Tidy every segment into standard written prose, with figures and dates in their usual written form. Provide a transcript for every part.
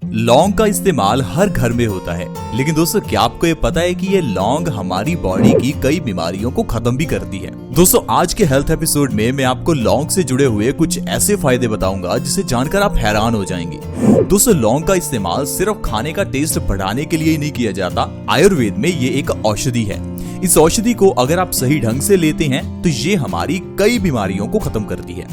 लौंग का इस्तेमाल हर घर में होता है, लेकिन दोस्तों क्या आपको ये पता है कि ये लौंग हमारी बॉडी की कई बीमारियों को खत्म भी करती है। दोस्तों आज के हेल्थ एपिसोड में मैं आपको लौंग से जुड़े हुए कुछ ऐसे फायदे बताऊंगा जिसे जानकर आप हैरान हो जाएंगे। दोस्तों लौंग का इस्तेमाल सिर्फ खाने का टेस्ट बढ़ाने के लिए ही नहीं किया जाता, आयुर्वेद में ये एक औषधि है। इस औषधि को अगर आप सही ढंग से लेते हैं तो ये हमारी कई बीमारियों को खत्म करती है।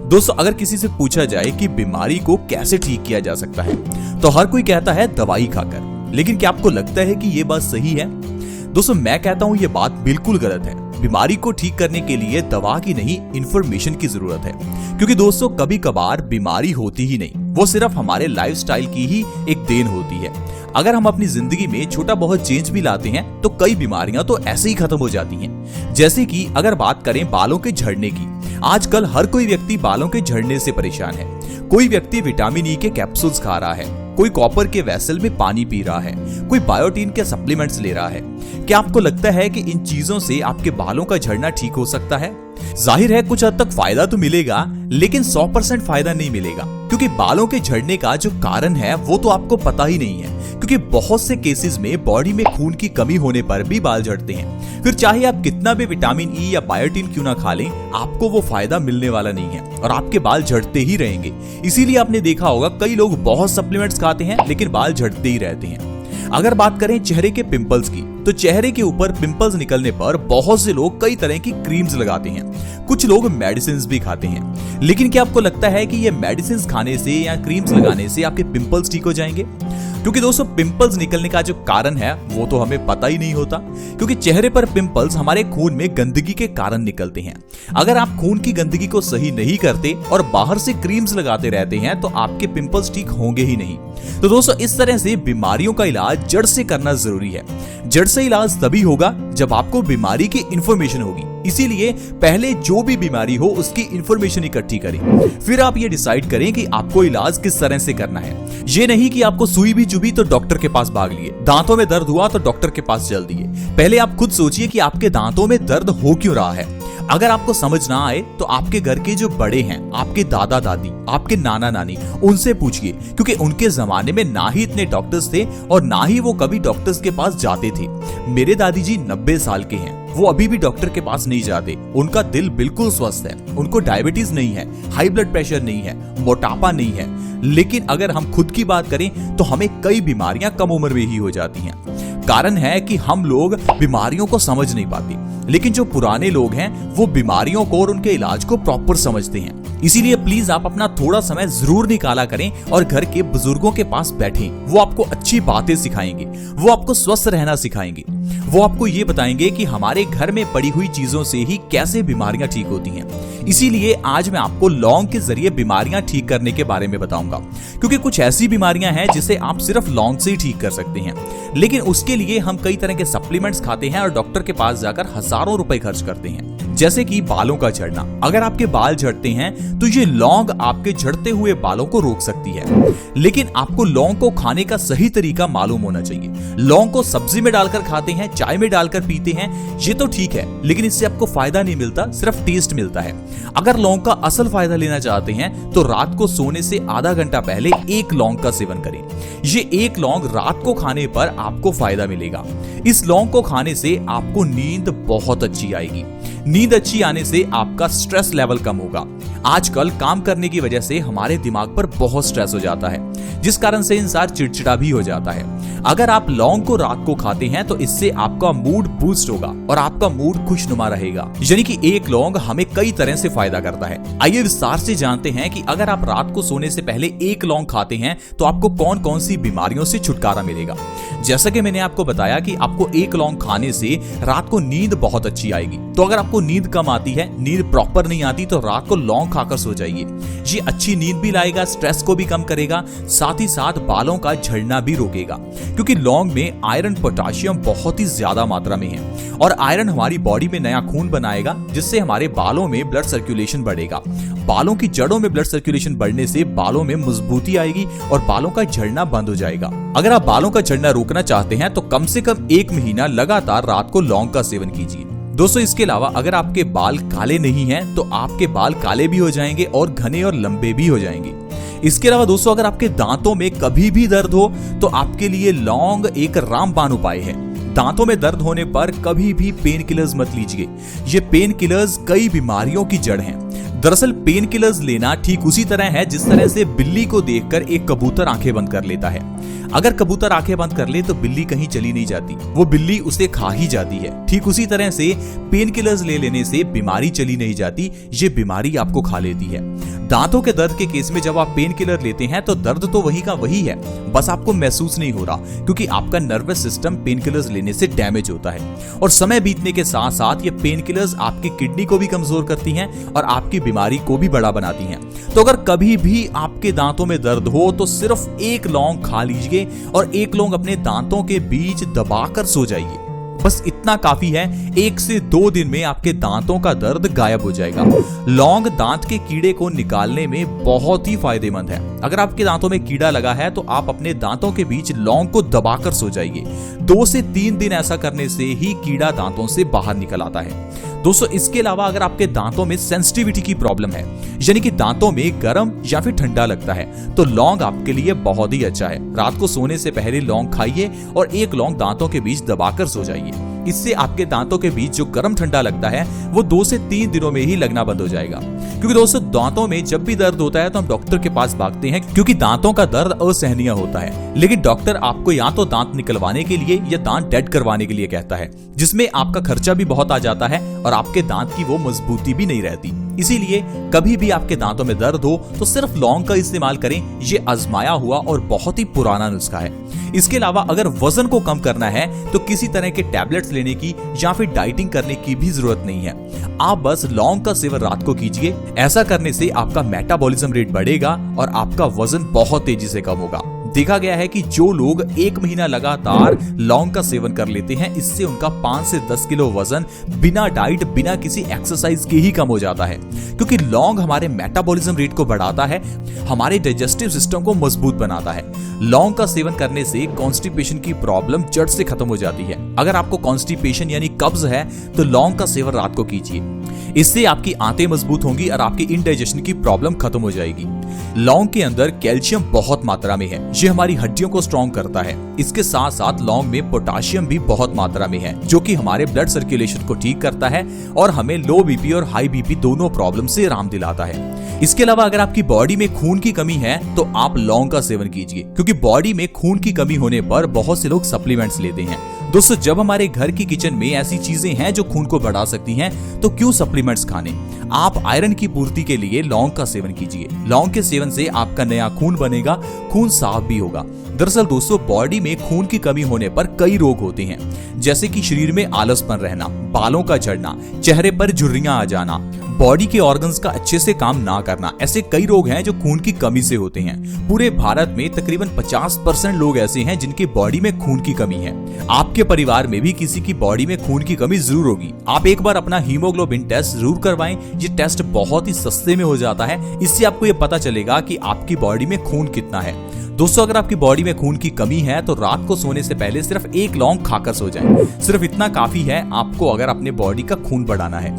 दोस्तों अगर किसी से पूछा जाए कि बीमारी को कैसे ठीक किया जा सकता है तो हर कोई कहता है दवाई खाकर, लेकिन क्या आपको लगता है कि ये बात सही है? दोस्तों मैं कहता हूँ ये बात बिल्कुल गलत है। बीमारी को ठीक करने के लिए दवा की नहीं, इंफॉर्मेशन की जरूरत है, क्योंकि दोस्तों कभी कभार बीमारी होती ही नहीं, वो सिर्फ हमारे लाइफस्टाइल की ही एक देन होती है। अगर हम अपनी जिंदगी में छोटा बहुत चेंज भी लाते हैं तो कई बीमारियां तो ऐसे ही खत्म हो जाती हैं। जैसे कि अगर बात करें बालों के झड़ने की, आजकल हर कोई व्यक्ति बालों के झड़ने से परेशान है। कोई व्यक्ति विटामिन ई के कैप्सूल्स खा रहा है, कोई कॉपर के वेसल में पानी पी रहा है, कोई बायोटीन के सप्लीमेंट्स ले रहा है। क्या आपको लगता है कि इन चीजों से आपके बालों का झड़ना ठीक हो सकता है? जाहिर है कुछ हद तक फायदा तो मिलेगा, लेकिन 100% फायदा नहीं मिलेगा, क्योंकि बालों के झड़ने का जो कारण है वो तो आपको पता ही नहीं है। क्योंकि बहुत से केसेस में बॉडी में खून की कमी होने पर भी बाल झड़ते हैं। फिर चाहे आप कितना भी विटामिन ई या बायोटीन क्यों ना खा लें, आपको वो फायदा मिलने वाला नहीं है और आपके बाल झड़ते ही रहेंगे। इसीलिए आपने देखा होगा कई लोग बहुत सप्लीमेंट्स खाते हैं लेकिन बाल झड़ते ही रहते हैं। अगर बात करें चेहरे के पिंपल्स की, तो चेहरे के ऊपर पिंपल्स निकलने पर बहुत से लोग कई तरह की क्रीम्स लगाते हैं, कुछ लोग मेडिसिन भी खाते हैं। लेकिन क्या आपको लगता है कि ये मेडिसिन खाने से या क्रीम्स लगाने से आपके पिंपल्स ठीक हो जाएंगे? क्योंकि दोस्तों पिंपल्स निकलने का जो कारण है वो तो हमें पता ही नहीं होता, क्योंकि चेहरे पर पिंपल्स हमारे खून में गंदगी के कारण निकलते हैं। अगर आप खून की गंदगी को सही नहीं करते और बाहर से क्रीम्स लगाते रहते हैं तो आपके पिंपल्स ठीक होंगे ही नहीं। तो दोस्तों इस तरह से बीमारियों का इलाज जड़ से करना जरूरी है। जड़ से इलाज तभी होगा जब आपको बीमारी की इंफॉर्मेशन होगी। इसीलिए पहले जो भी बीमारी हो उसकी इंफॉर्मेशन इकट्ठी करें, फिर आप ये डिसाइड करें कि आपको इलाज किस तरह से करना है। ये नहीं कि आपको सुई भी चुभी तो डॉक्टर के पास भाग लिए, दांतों में दर्द हुआ तो डॉक्टर के पास चल दिए। पहले आप खुद सोचिए कि आपके दांतों में दर्द हो क्यों रहा है। अगर आपको समझ ना आए तो आपके घर के जो बड़े हैं, आपके दादा दादी, आपके नाना नानी, उनसे पूछिए, क्योंकि उनके जमाने में ना ही इतने डॉक्टर्स थे और ना ही वो कभी डॉक्टर्स के पास जाते थे। मेरे दादी जी 90 साल के हैं, वो अभी भी डॉक्टर के पास नहीं जाते। उनका दिल बिल्कुल स्वस्थ है, उनको डायबिटीज नहीं है, हाई ब्लड प्रेशर नहीं है, मोटापा नहीं है। लेकिन अगर हम खुद की बात करें तो हमें कई बीमारियां कम उम्र में ही हो जाती हैं। कारण है कि हम लोग बीमारियों को समझ नहीं पाते, लेकिन जो पुराने लोग हैं वो बीमारियों को और उनके इलाज को प्रॉपर समझते हैं। इसीलिए प्लीज आप अपना थोड़ा समय जरूर निकाला करें और घर के बुजुर्गों के पास बैठें। वो आपको अच्छी बातें सिखाएंगे, वो आपको स्वस्थ रहना सिखाएंगे, वो आपको ये बताएंगे कि हमारे घर में पड़ी हुई चीजों से ही कैसे बीमारियां ठीक होती हैं। इसीलिए आज मैं आपको लौंग के जरिए बीमारियां ठीक करने के बारे में बताऊंगा, क्योंकि कुछ ऐसी बीमारियां हैं जिसे आप सिर्फ लौंग से ही ठीक कर सकते हैं। लेकिन उसके लिए हम कई तरह के सप्लीमेंट्स खाते हैं और डॉक्टर के पास जाकर हजारों रुपए खर्च करते हैं। जैसे कि बालों का झड़ना, अगर आपके बाल झड़ते हैं तो ये लौंग आपके झड़ते हुए बालों को रोक सकती है। लेकिन आपको लौंग को खाने का सही तरीका मालूम होना चाहिए। लौंग को सब्जी में डालकर खाते हैं, चाय में डालकर पीते हैं, ये तो ठीक है, लेकिन इससे आपको फायदा नहीं मिलता, सिर्फ टेस्ट मिलता है। अगर लौंग का असल फायदा लेना चाहते हैं तो रात को सोने से आधा घंटा पहले एक लौंग का सेवन करें। ये एक लौंग रात को खाने पर आपको फायदा मिलेगा। इस लौंग को खाने से आपको नींद बहुत अच्छी आएगी। नींद अच्छी आने से आपका स्ट्रेस लेवल कम होगा। आजकल काम करने की वजह से हमारे दिमाग पर बहुत स्ट्रेस हो जाता है, जिस कारण से इंसान चिड़चिड़ा भी हो जाता है। अगर आप लौंग को रात को खाते हैं तो इससे आपका मूड बूस्ट होगा और आपका मूड खुशनुमा रहेगा। यानी कि एक लौंग हमें कई तरह से फायदा करता है। आइए विस्तार से जानते हैं कि अगर आप रात को सोने से पहले एक लौंग खाते हैं तो आपको कौन कौन सी बीमारियों से छुटकारा मिलेगा। जैसा कि मैंने आपको बताया कि आपको एक लौंग खाने से रात को नींद बहुत अच्छी आएगी। तो अगर आपको नींद कम आती है, नींद प्रॉपर नहीं आती, तो रात को लौंग खाकर सो जाइए। ये अच्छी नींद भी लाएगा, स्ट्रेस को भी कम करेगा, साथ ही साथ बालों का झड़ना भी रोकेगा, क्योंकि लौंग में आयरन, पोटेशियम बहुत ही ज्यादा मात्रा में है और आयरन हमारी बॉडी में नया खून बनाएगा, जिससे हमारे बालों में ब्लड सर्कुलेशन बढ़ेगा। बालों की जड़ों में ब्लड सर्कुलेशन बढ़ने से बालों में मजबूती आएगी और बालों का झड़ना बंद हो जाएगा। अगर आप बालों का झड़ना रोकना चाहते हैं तो कम से कम 1 महीना लगातार रात को लौंग का सेवन कीजिए। दोस्तों इसके अलावा अगर आपके बाल काले नहीं हैं तो आपके बाल काले भी हो जाएंगे और घने और लंबे भी हो जाएंगे। इसके अलावा दोस्तों अगर आपके दांतों में कभी भी दर्द हो तो आपके लिए लौंग एक रामबाण उपाय है। दांतों में दर्द होने पर कभी भी पेन किलर्स मत लीजिए। ये पेन किलर्स कई बीमारियों की जड़ हैं। दरअसल पेन किलर्स लेना ठीक उसी तरह है जिस तरह से बिल्ली को देखकर एक कबूतर आंखें बंद कर लेता है। अगर कबूतर आंखें बंद कर ले तो बिल्ली कहीं चली नहीं जाती, वो बिल्ली उसे खा ही जाती है। ठीक उसी तरह से पेन किलर्स ले लेने से बीमारी चली नहीं जाती, ये बीमारी आपको खा लेती है। दांतों के दर्द के केस में जब आप पेन किलर लेते हैं तो दर्द तो वही का वही है, बस आपको महसूस नहीं हो रहा क्योंकि आपका नर्वस सिस्टम पेन किलर्स लेने से डैमेज होता है। और समय बीतने के साथ साथ ये पेन किलर्स आपकी किडनी को भी कमजोर करती हैं और आपकी बीमारी को भी बड़ा बनाती हैं। तो अगर कभी भी आपके दांतों में दर्द हो तो सिर्फ एक लौंग खा लीजिए और एक लौंग अपने दांतों के बीच दबाकर सो जाइए। बस इतना काफी है, 1 से 2 दिन में आपके दांतों का दर्द गायब हो जाएगा। लौंग दांत के कीड़े को निकालने में बहुत ही फायदेमंद है। अगर आपके दांतों में कीड़ा लगा है तो आप अपने दांतों के बीच लौंग को दबाकर सो जाइए। 2 से 3 दिन ऐसा करने से ही कीड़ा दांतों से बाहर निकल आता है। दोस्तों इसके अलावा अगर आपके दांतों में सेंसिटिविटी की प्रॉब्लम है, यानी कि दांतों में गर्म या फिर ठंडा लगता है, तो लौंग आपके लिए बहुत ही अच्छा है। रात को सोने से पहले लौंग खाइए और एक लौंग दांतों के बीच दबाकर सो जाइए। इससे आपके दांतों के बीच जो गर्म ठंडा लगता है वो 2 से 3 दिनों में ही लगना बंद हो जाएगा। क्योंकि दोस्तों दांतों में जब भी दर्द होता है तो हम डॉक्टर के पास भागते हैं क्योंकि दांतों का दर्द असहनीय होता है। लेकिन डॉक्टर आपको या तो दांत निकलवाने के लिए या दांत डेड करवाने के लिए कहता है, जिसमें आपका खर्चा भी बहुत आ जाता है और आपके दांत की वो मजबूती भी नहीं रहती। इसीलिए कभी भी आपके दांतों में दर्द हो तो सिर्फ लौंग का इस्तेमाल करें। ये आजमाया हुआ और बहुत ही पुराना नुस्खा है। इसके अलावा अगर वजन को कम करना है तो किसी तरह के टैबलेट्स लेने की या फिर डाइटिंग करने की भी जरूरत नहीं है। आप बस लौंग का सेवन रात को कीजिए। ऐसा करने से आपका मेटाबॉलिज्म रेट बढ़ेगा और आपका वजन बहुत तेजी से कम होगा। देखा गया है कि जो लोग 1 महीना लगातार लौंग का सेवन कर लेते हैं, इससे उनका 5 से 10 किलो वजन बिना डाइट बिना किसी एक्सरसाइज के ही कम हो जाता है। क्योंकि लौंग हमारे मेटाबॉलिज्म रेट को बढ़ाता है, हमारे डाइजेस्टिव सिस्टम को मजबूत बनाता है। लौंग का सेवन करने से कॉन्स्टिपेशन की प्रॉब्लम जड़ से खत्म हो जाती है। अगर आपको कॉन्स्टिपेशन यानी कब्ज है तो लौंग का सेवन रात को कीजिए। इससे आपकी आंतें मजबूत होंगी और आपकी इंडाइजेशन की प्रॉब्लम खत्म हो जाएगी। लौंग के अंदर कैल्शियम बहुत मात्रा में है, ये हमारी हड्डियों को स्ट्रॉन्ग करता है। इसके साथ साथ लौंग में पोटाशियम भी बहुत मात्रा में है, जो कि हमारे ब्लड सर्कुलेशन को ठीक करता है और हमें लो बीपी और हाई बीपी दोनों प्रॉब्लम से आराम दिलाता है। इसके अलावा अगर आपकी बॉडी में खून की कमी है तो आप लौंग का सेवन कीजिए, क्योंकि बॉडी में खून की कमी होने पर बहुत से लोग सप्लीमेंट्स लेते हैं। दोस्तों जब हमारे घर की किचन में ऐसी चीजें हैं जो खून को बढ़ा सकती हैं, तो क्यों सप्लीमेंट्स खाने। आप आयरन की पूर्ति के लिए लौंग का सेवन कीजिए। लौंग के सेवन से आपका नया खून बनेगा, खून साफ भी होगा। दरअसल दोस्तों बॉडी में खून की कमी होने पर कई रोग होते हैं, जैसे कि शरीर में आलसपन रहना, बालों का झड़ना, चेहरे पर झुर्रियां आ जाना, बॉडी के ऑर्गन्स का अच्छे से काम ना करना। ऐसे कई रोग हैं जो खून की कमी से होते हैं। पूरे भारत में तकरीबन 50% लोग ऐसे हैं जिनकी बॉडी में खून की कमी है। आपके परिवार में भी किसी की बॉडी में खून की कमी जरूर होगी। आप एक बार अपना हीमोग्लोबिन टेस्ट जरूर करवाएं। ये टेस्ट बहुत ही सस्ते में हो जाता है। इससे आपको ये पता चलेगा कि आपकी बॉडी में खून कितना है। दोस्तों अगर आपकी बॉडी में खून की कमी है तो रात को सोने से पहले सिर्फ एक लौंग खाकर सो जाएं। सिर्फ इतना काफी है आपको अगर अपने बॉडी का खून बढ़ाना है।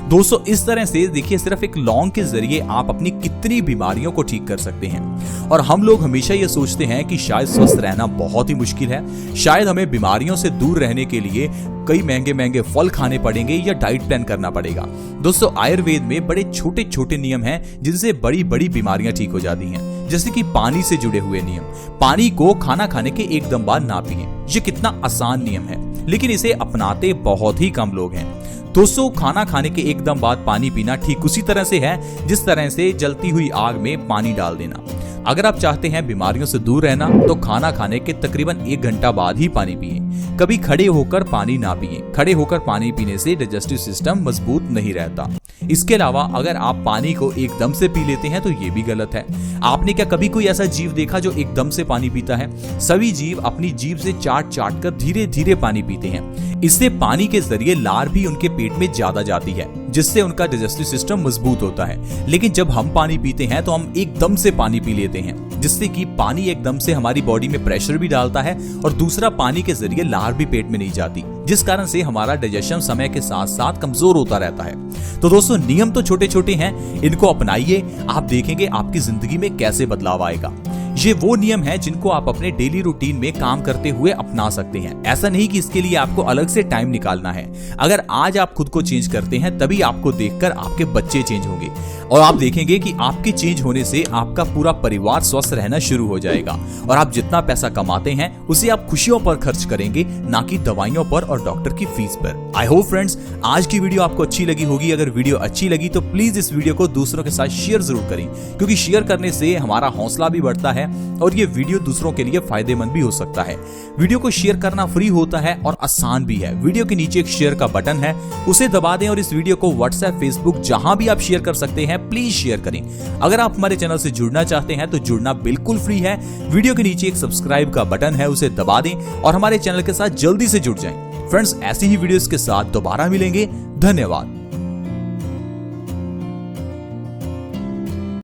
दोस्तों इस तरह से देखिए, सिर्फ एक लौंग के जरिए आप अपनी कितनी बीमारियों को ठीक कर सकते हैं। और हम लोग हमेशा ये सोचते हैं कि शायद स्वस्थ रहना बहुत ही मुश्किल है, शायद हमें बीमारियों से दूर रहने के लिए कई महंगे महंगे फल खाने पड़ेंगे या डाइट प्लान करना पड़ेगा। दोस्तों आयुर्वेद में बड़े छोटे छोटे नियम हैं जिनसे बड़ी बड़ी बीमारियां ठीक हो जाती हैं। जैसे कि पानी से जुड़े हुए नियम। पानी को खाना खाने के एकदम बाद ना पिएं। ये कितना आसान नियम है, लेकिन इसे अपनाते बहुत ही कम लोग हैं। दोस्तों खाना खाने के एकदम बाद पानी पीना ठीक उसी तरह से है जिस तरह से जलती हुई आग में पानी डाल देना। अगर आप चाहते हैं बीमारियों से दूर रहना तो खाना खाने के तकरीबन 1 घंटा बाद ही पानी पिएं। कभी खड़े होकर पानी ना पिएं। खड़े होकर पानी पीने से डाइजेस्टिव सिस्टम मजबूत नहीं रहता। इसके अलावा अगर आप पानी को एकदम से पी लेते हैं तो ये भी गलत है। आपने क्या कभी कोई ऐसा जीव देखा जो एकदम से पानी पीता है? सभी जीव अपनी जीभ से चाट कर धीरे धीरे पानी पीते हैं। इससे पानी के जरिए लार भी उनके पेट में ज्यादा जाती है, जिससे उनका डाइजेस्टिव सिस्टम मजबूत होता है। लेकिन जब हम पानी पीते हैं तो हम एकदम से पानी पी लेते हैं, जिससे कि पानी एकदम से हमारी बॉडी में प्रेशर भी डालता है और दूसरा पानी के जरिए लार भी पेट में नहीं जाती, जिस कारण से हमारा डाइजेशन समय के साथ साथ कमजोर होता रहता है। तो दोस्तों नियम तो छोटे छोटे हैं, इनको अपनाइए, आप देखेंगे आपकी जिंदगी में कैसे बदलाव आएगा। ये वो नियम है जिनको आप अपने डेली रूटीन में काम करते हुए अपना सकते हैं। ऐसा नहीं कि इसके लिए आपको अलग से टाइम निकालना है। अगर आज आप खुद को चेंज करते हैं तभी आपको देखकर आपके बच्चे चेंज होंगे और आप देखेंगे कि आपके चेंज होने से आपका पूरा परिवार स्वस्थ रहना शुरू हो जाएगा और आप जितना पैसा कमाते हैं उसे आप खुशियों पर खर्च करेंगे, ना कि दवाइयों पर और डॉक्टर की फीस पर। आई होप फ्रेंड्स आज की वीडियो आपको अच्छी लगी होगी। अगर वीडियो अच्छी लगी तो प्लीज इस वीडियो को दूसरों के साथ शेयर जरूर करें, क्योंकि शेयर करने से हमारा हौसला भी बढ़ता है और ये वीडियो दूसरों के लिए फायदेमंद भी हो सकता है। वीडियो को शेयर करना फ्री होता है और आसान भी है। वीडियो के नीचे एक शेयर का बटन है, उसे दबा दें और इस वीडियो को व्हाट्सएप, फेसबुक जहां भी आप शेयर कर सकते हैं प्लीज शेयर करें। अगर आप हमारे चैनल से जुड़ना चाहते हैं तो जुड़ना बिल्कुल फ्री है। वीडियो के नीचे एक सब्सक्राइब का बटन है, उसे दबा दें और हमारे चैनल के साथ जल्दी से जुड़ जाएं। फ्रेंड्स ऐसी ही वीडियोस के साथ दोबारा मिलेंगे। धन्यवाद।